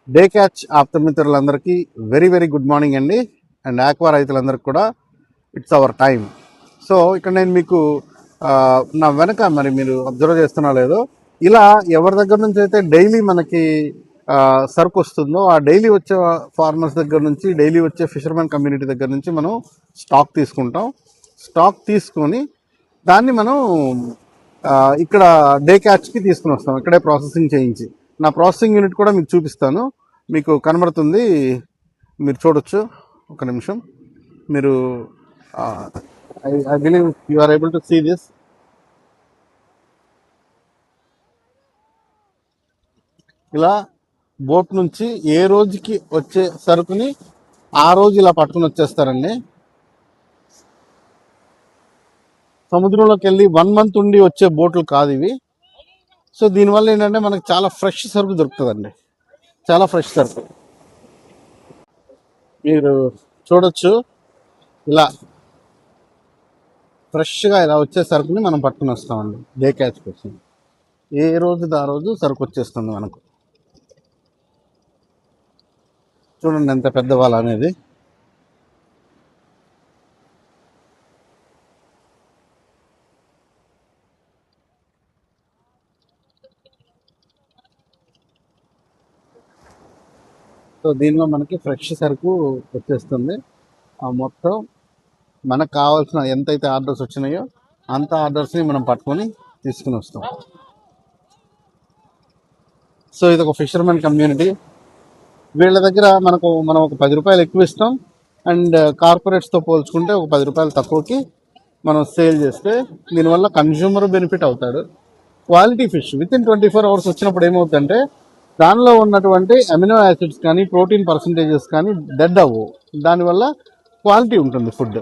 Day క్యాచ్ ఆప్తమిత్రులందరికీ very very good morning అండి. అండ్ ఆక్వా రైతులందరికీ కూడా ఇట్స్ అవర్ టైం. సో ఇక్కడ నేను మీకు నా వెనక మరి మీరు అబ్జర్వ్ చేస్తున్నా లేదో, ఇలా ఎవరి దగ్గర నుంచి అయితే డైలీ మనకి సరుకు వస్తుందో ఆ డైలీ వచ్చే ఫార్మర్స్ దగ్గర నుంచి, డైలీ వచ్చే ఫిషర్మెన్ కమ్యూనిటీ దగ్గర నుంచి మనం స్టాక్ తీసుకుంటాం. స్టాక్ తీసుకొని దాన్ని మనం ఇక్కడ డే క్యాచ్కి తీసుకుని వస్తాం, ఇక్కడే ప్రాసెసింగ్ చేయించి. నా ప్రాసెసింగ్ యూనిట్ కూడా మీకు చూపిస్తాను, మీకు కనబడుతుంది, మీరు చూడొచ్చు. ఒక నిమిషం, మీరు I believe you are able to see this. ఇలా బోట్ నుంచి ఏ రోజుకి వచ్చే సరుకుని ఆ రోజు ఇలా పట్టుకుని వచ్చేస్తారండి. సముద్రంలోకి వెళ్ళి 1 month ఉండి వచ్చే బోట్లు కాదు ఇవి. సో దీనివల్ల ఏంటంటే మనకు చాలా ఫ్రెష్ సరుకు దొరుకుతుందండి, చాలా ఫ్రెష్ సరుకు. మీరు చూడొచ్చు, ఇలా ఫ్రెష్గా ఇలా వచ్చే సరుకుని మనం పట్టుకుని వస్తామండి డే క్యాచ్ కోసం. ఏ రోజు ఆ రోజు సరుకు వచ్చేస్తుంది మనకు. చూడండి ఎంత పెద్ద వాళ్ళ అనేది. సో దీనిలో మనకి ఫ్రెష్ సరుకు వచ్చేస్తుంది. ఆ మొత్తం మనకు కావాల్సిన ఎంతైతే ఆర్డర్స్ వచ్చినాయో అంత ఆర్డర్స్ని మనం పట్టుకొని తీసుకుని వస్తాం. సో ఇది ఒక ఫిషర్మెన్ కమ్యూనిటీ. వీళ్ళ దగ్గర మనం ఒక 10 రూపాయలు ఎక్కువ ఇస్తాం, అండ్ కార్పొరేట్స్తో పోల్చుకుంటే ఒక 10 రూపాయలు తక్కువకి మనం సేల్ చేస్తే దీనివల్ల కన్జ్యూమర్ బెనిఫిట్ అవుతాడు. Quality fish with in 24 hours వచ్చినప్పుడు ఏమవుతుందంటే దానిలో ఉన్నటువంటి అమినో యాసిడ్స్ కానీ, ప్రోటీన్ పర్సంటేజెస్ కానీ డెడ్ అవ్వవు. దానివల్ల క్వాలిటీ ఉంటుంది ఫుడ్.